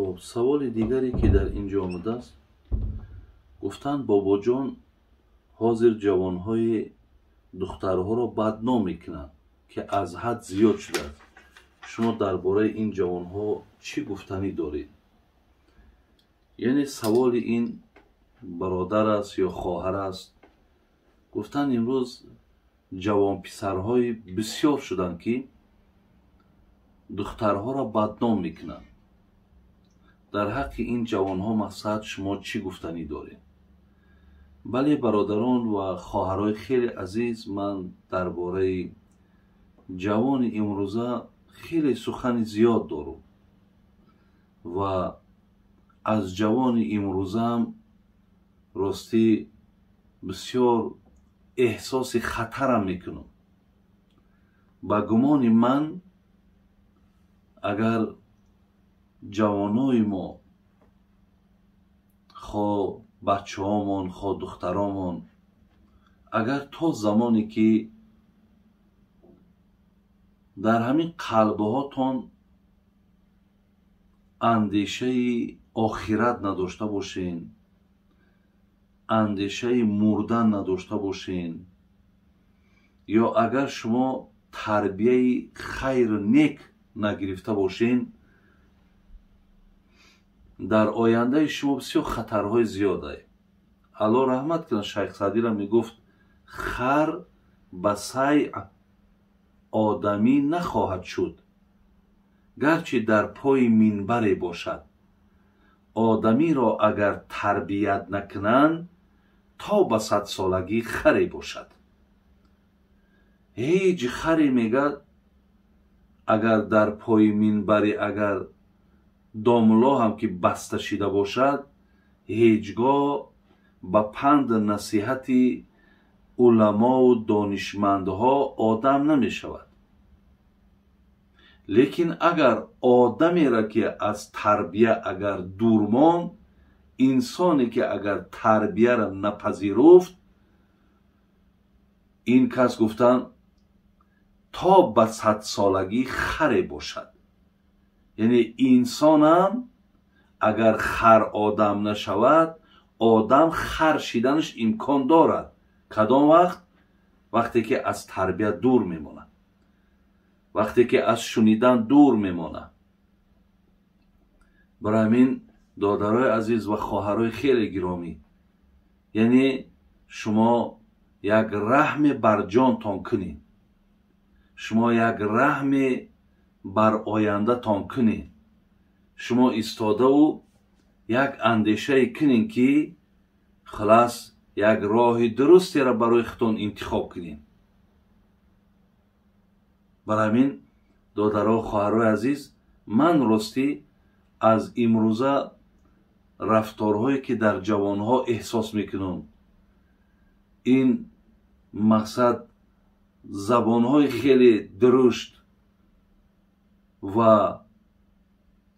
خب سوال دیگری که در اینجا آمده است، گفتن بابا جان حاضر جوانهای دخترها را بدنام میکنند که از حد زیاد شده است. شما درباره این جوانها چی گفتنی دارید؟ یعنی سوال این برادر است یا خواهر است. گفتن امروز جوان پسرهای بسیار شدند که دخترها را بدنام میکنند. در حق این جوانها مقصد شما چی گفتنی دارید؟ بله برادران و خواهرای خیلی عزیز، من درباره جوان امروزه خیلی سخن زیاد دارم و از جوان امروزه هم راستی بسیار احساس خطرم میکنم. با گمان من اگر جوانای ما، خواه بچه هامان خواه دخترامون، اگر تا زمانی که در همین قلبهاتون اندیشه آخرت نداشته باشین، اندیشه مردن نداشته باشین، یا اگر شما تربیه خیر نیک نگرفته باشین، در آینده شما بسیار خطرهای زیاده. الله رحمت کنه شیخ سعدی را میگفت خر به سعی آدمی نخواهد شد گرچه در پای منبری باشد. آدمی را اگر تربیت نکنند تا به 100 سالگی خری باشد. هیچ خری میگه اگر در پای منبری اگر داملا هم که بسته شده باشد، هیچگاه به پند نصیحتی علما و دانشمندها آدم نمی شود. لیکن اگر آدمی را که از تربیه اگر دور ماند، انسانی که اگر تربیه را نپذیرفت، این کس گفتن تا به 100 سالگی خری باشد. یعنی انسان هم اگر خر آدم نشود، آدم خر شدنش امکان دارد. کدام وقت؟ وقتی که از تربیت دور میمونه، وقتی که از شنیدن دور میمونه. برای همین دادرای عزیز و خواهرای خیلی گرامی، یعنی شما یک رحم بر جانتان کنین، شما یک رحم بر آینده تان کنین، شما ایستاده و یک اندیشه کنین که خلاص یک راه درستی را برای خودتان انتخاب کنین. برای همین دادرها و خواهرای عزیز، من راستی از امروزه رفتارهایی که در جوانها احساس میکنم، این مقصد زبانهای خیلی درشت و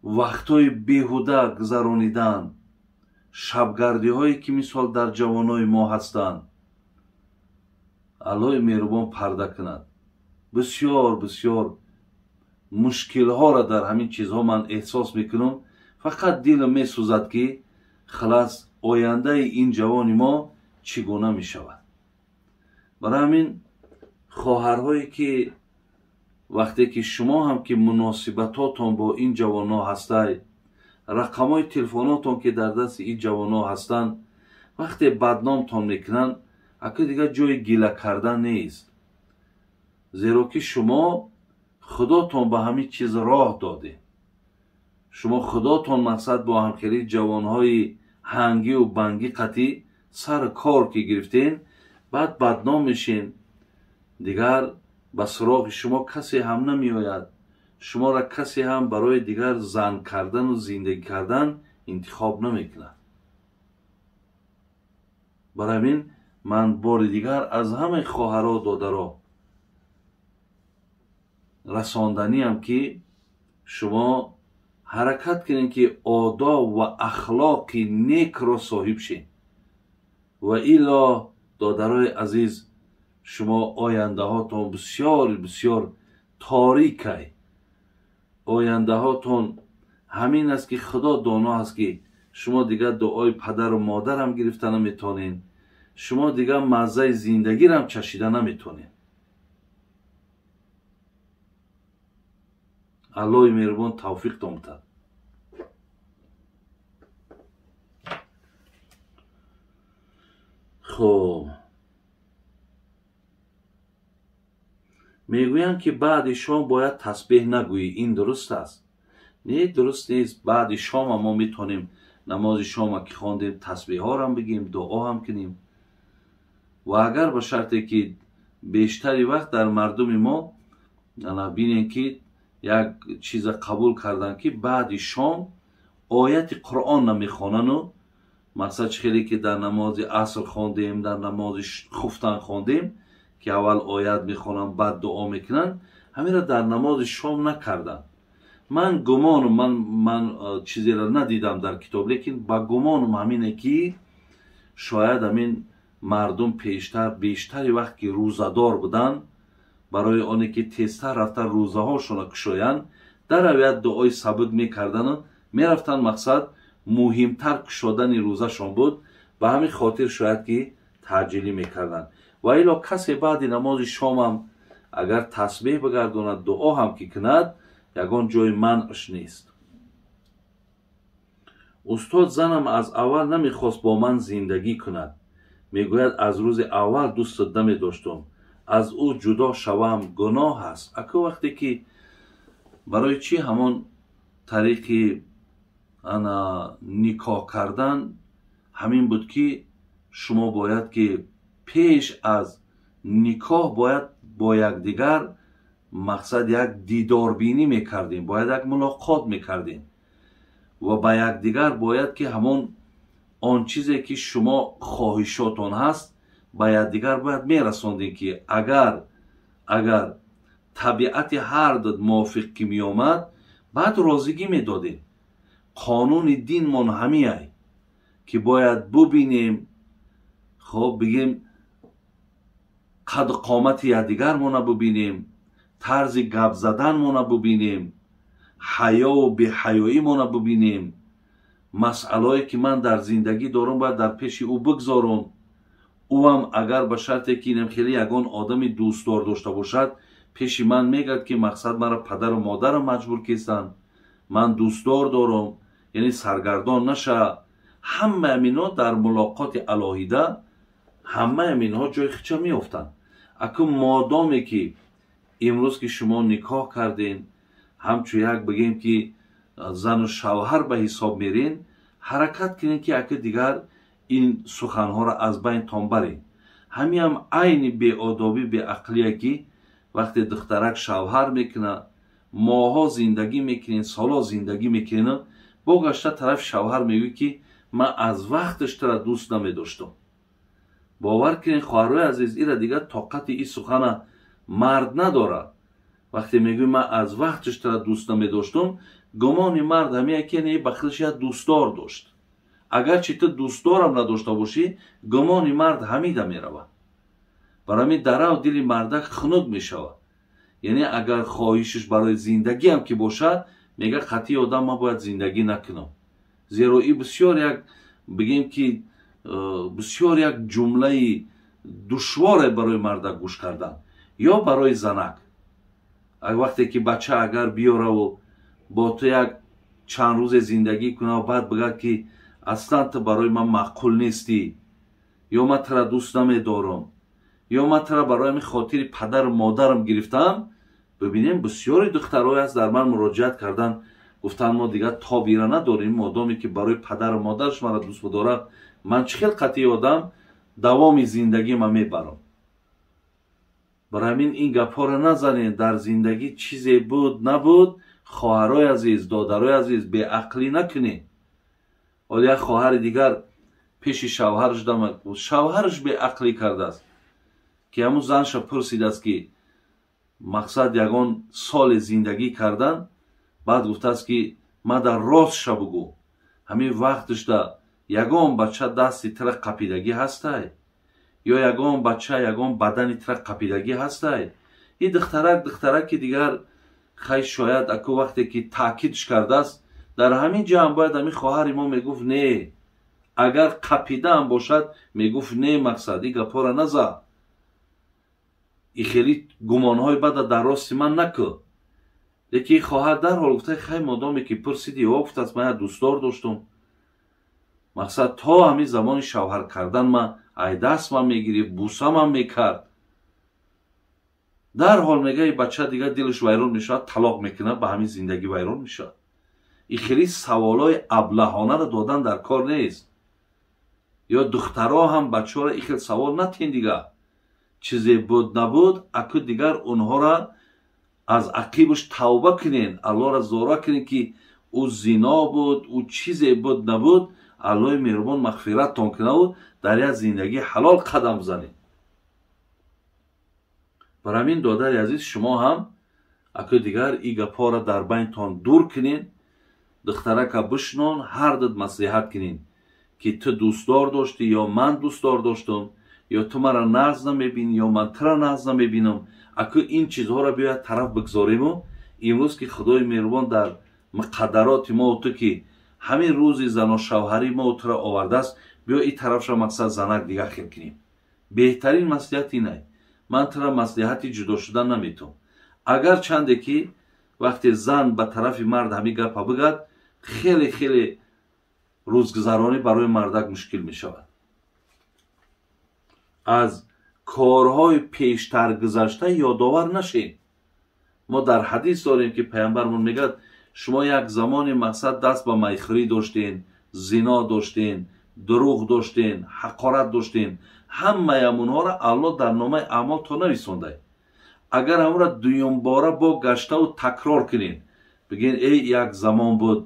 وقتهای بیهوده گذرانیدن، شبگردی هایی که مثال در جوانای ما هستند، الله مهربان پرده کند. بسیار بسیار مشکل ها را در همین چیزها من احساس میکنم. فقط دلم میسوزد که خلاص آینده این جوان ما چگونه میشود. برای همین خواهرهایی که وقتی که شما هم که مناسبتاتون با این جوان ها هسته، رقمای تلفناتون که در دست این جوان ها هستن، وقتی بدنام تان میکنن، اگه دیگه جای گیله کردن نیست. زیرا که شما خداتون به همین چیز راه داده. شما خداتون مقصد با همکاری جوانهای هنگی و بنگی قطعی سر کار که گرفتین، بعد بدنام میشین. دیگر به سراغ شما کسی هم نمی آید. شما را کسی هم برای دیگر زن کردن و زندگی کردن انتخاب نمی کند. برای همین من بار دیگر از همه خواهرها و دادرها رساندنی هم که شما حرکت کنین که آداب و اخلاق نیک را صاحب شین. و ایلا دادرای عزیز، شما آینده هاتون بسیار بسیار تاریکه، آینده هاتون ҳамин аст ки худо доно аст ки шумо дигар дуои падару модарам гирифта наметонед, шумо дигар маззаи зиндагирам чашида наметонед. аллоҳи меҳрубон тавфиқтон мутад. хуб, мегӯянд ки баъди шом бояд тасбеҳ нагӯӣ. Ин дуруст аст? Не, дуруст нест. Баъди шома мо метонем намози шома ки хондем тасбеҳҳорам бигем, дуоам кунем. ва агар ба шарте ки бештари вақт дар мардуми мо бинем ки як чиза қабул кардан ки баъди шом ояти қуръон намехонану мақсад хеле ки дар намози аср хондем, дар намози хуфтан хондем ки аввал оят мехонанд, баъд дуо мекунанд, ҳамира дар намози шом накарданд. ман гумонум, ман чизеро надидам дар китоб, лекин ба гумонум ҳамине ки шояд ҳамин мардум бештари вақт ки рӯзадор буданд, барои оне ки тезтар рафта рӯзаҳошона кушоянд, дар авият дуои сабук мекардану мерафтанд. мақсад муҳимтар кушодани рӯзашон буд, ба ҳамин хотир шояд ки таъҷилӣ мекарданд. ва ило касе баъди намози шомам агар тасбеҳ бигардонад, дуо ҳам ки кунад, ягон ҷои манъш нест. устод занам аз аввал намехост бо ман зиндагӣ кунад. мегӯяд аз рӯзи аввал дӯстат намедоштам. аз ӯ ҷудо шавам гуноҳ аст. аку вақте ки барои чӣ ҳамон тариқи никоҳ кардан ҳамин буд ки шумо бояд ки пеш аз никоҳ бояд бо якдигар мақсад як дидорбинӣ мекардем, бояд як мулоқот мекардем ва ба якдигар бояд ки ҳамон он чизе ки шумо хоҳишотон ҳаст ба якдигар бояд мерасондем ки агар табиати ҳар ду мувофиқ ки меомад, баъд розигӣ медодем. қонуни динмон ҳамияй ки бояд бубинем, хоб бигем қадду қомати якдигармона бубинем, тарзи гап заданмона бубинем, ҳаёву беҳаёимона бубинем. масъалое ки ман дар зиндагӣ дорам бояд дар пеши ӯ бигзорам. ӯам агар ба шарте ки инам хеле ягон одами дӯстдор дошта бошад, пеши ман мегӯяд ки мақсад мара падару модарам маҷбур кистанд, ман дӯстдор дорам, яъне саргардон наша. ҳамаи аминҳо дар мулоқоти алоҳида ҳамаи аминҳо ҷои хича меёфтанд. аку модоме ки имрӯз ки шумо никоҳ карден, ҳамчун як бигем ки зану шавҳар ба ҳисоб мерен, ҳаракат кунем ки ака дигар ин суханҳоро аз байнтон барем. ҳамиам айни беодобӣ, беақлие ки вақте духтарак шавҳар мекунад, моҳҳо зиндагӣ мекунем, солҳо зиндагӣ мекунем, богашта тарафи шавҳар мегӯяд ки ман аз вақташ тара дӯст намедоштам. бовар кунед хоҳарои азиз, ира дигар тоқати ин сухана мард надорад. вақте мегӯяд ман аз вақташ тара дӯст намедоштам, гумони мард ҳамия ки не ба худаш як дӯстдор дошт. агарчи ту дӯстдорам надошта бошӣ, гумони мард ҳамида меравад. барои ҳамин дарав дили мардак хунук мешавад. яъне агар хоҳишаш барои зиндагиам ки бошад, мегӯяд қатъи одам ман бояд зиндагӣ накунам. зеро ин бисёр як бигем ки бисёр як ҷумлаи душворе барои мардак гӯш кардан ё барои занак. вақте ки бача агар биёраву бо ту як чанд рӯзе зиндагӣ кунав, баъд бигӯяд ки аслан ту барои ман маъқул нестӣ, ё ман тара дӯст намедорам, ё ман тара барои ҳамин хотири падару модарам гирифтаам. бибинем бисёри духтарҳое аст дар ман муроҷиат кардан, гуфтанд мо дигар тобира надорем, модоме ки барои падару модараш мара дӯст медорад, ман чӣ хел қатъи одам давоми зиндагима мебарам. барои ҳамин ин гапҳоро назанем. дар зиндагӣ чизе буд набуд, хоҳарои азиз, додарои азиз, беақлӣ накунед. оли як хоҳари дигар пеши шавҳараш дамад буд, шавҳараш беақлӣ кардааст ки ҳамун занша пурсидааст ки мақсад ягон соли зиндагӣ кардан, баъд гуфтааст ки мада ростша бугӯ, ҳамин вақташда ягон бача дасти тира қапидагӣ ҳастай, ё ягон бача ягон бадани тира қапидагӣ ҳастай. ин духтараки дигар хай шояд аку вақте ки таъкидш кардааст, дар ҳамин ҷо ҳам бояд ҳамин хоҳари мо мегуфт не, агар қапида ҳам бошад мегуфт не, мақсад и гапора наза, и хеле гумонҳои бада дар рости ман накӯ. лекин хоҳар дарҳол гуфта хай модоме ки пурсиди гуфтаст ман дӯстдор доштум, мақсад то ҳамин замони шавҳар кардан ман айдастман мегирифт, бусаман мекард. дарҳол мега и бача дигар дилаш вайрон мешавад, талоқ мекунад, ба ҳамин зиндагӣ вайрон мешавад. и хеле саволҳои аблаҳонаро додан дар кор нест. ё духтаро ҳам бачаҳоро и хел савол натин дигар. чизе буд набуд, аку дигар онҳоро аз ақибаш тавба кунен, аллоҳро зора кунен ки ӯ зино буд, ӯ чизе буд набуд, аллоҳи меҳрубон мағфираттон кунаву дар як зиндагӣ ҳалол қадам занед. бар ҳамин додари азиз, шумо ҳам аку дигар и гапҳоро дар байнтон дур кунен, духтарака бишнон, ҳар дад маслиҳат кунен ки ту дӯстдор доштӣ ё ман дӯстдор доштум, ё ту маро нағз намебинӣ ё ман туро нағз намебинам. аку ин чизҳоро биёяд тараф бигзориму имрӯз ки худои меҳрубон дар муқаддароти мо ту ки ҳамин рӯзи зану шавҳарӣ мо туро овардааст, биё и тарафша мақсад занак дигар хел кунем. беҳтарин маслиҳат инай. ман туро маслиҳати ҷудо шудан наметавам. агар чанде ки вақте зан ба тарафи мард ҳамин гапа бигад, хеле хеле рӯзгузаронӣ барои мардак мушкил мешавад. аз корҳои пештар гузашта ёдовар нашед. мо дар ҳадис дорем ки пайғамбармон мегӯяд, шумо як замони мақсад даст ба майхӯрӣ доштен, зино доштен, дурӯғ доштен, ҳақорат доштен. ҳамаи амунҳоро аллоҳ дар номаи аъмолтон нависондай. агар ҳамонро дуюмбора бо гаштаву такрор кунед, бигӯед эй як замон буд,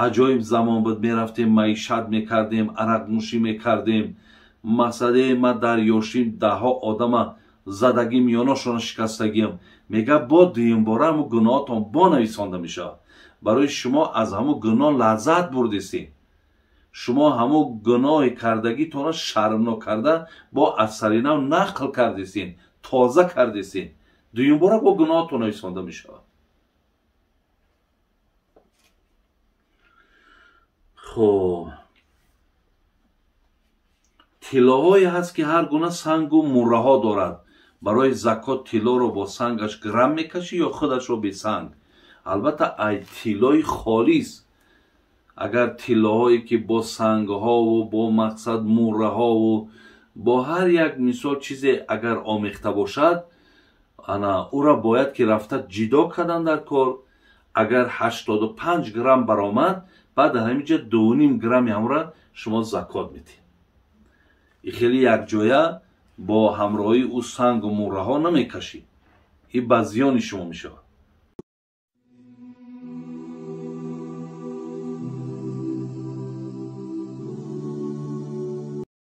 аҷоиб замон буд, мерафтем маишат мекардем, арақнӯшӣ мекардем, мақсаде ма дар ёшим даҳҳо одама задагим ёношона шикастагиам, мега бо дуюмбора ҳамун гуноҳотон бо нависонда мешавад. барои шумо аз ҳамун гуноҳ лаззат бурдистед. шумо ҳамун гуноҳи кардагитонро шармнок карда бо асари нав нақл кардистед, тоза кардистед. дуюмбора бо гуноҳотон нависонда мешавад. хоб тиллоҳое ҳаст ки ҳар гуна сангу мурраҳо дорад. барои закот тиллоро бо сангаш гирам мекашӣ ё худашро бесанг? албатта ай тиллои холис. агар тиллоҳое ки бо сангҳову бо мақсад мурраҳову бо ҳар як мисол чизе агар омехта бошад, ана ӯро бояд ки рафта ҷидо кардан дар кор. агар 85 грамм баромад, баъд дар ҳамин ҷо 2.5 грамми ҳамро шумо закот медиҳед. и хеле якҷоя бо ҳамроҳии ӯ сангу мурраҳо намекашӣ. и ба зиёни шумо мешавад.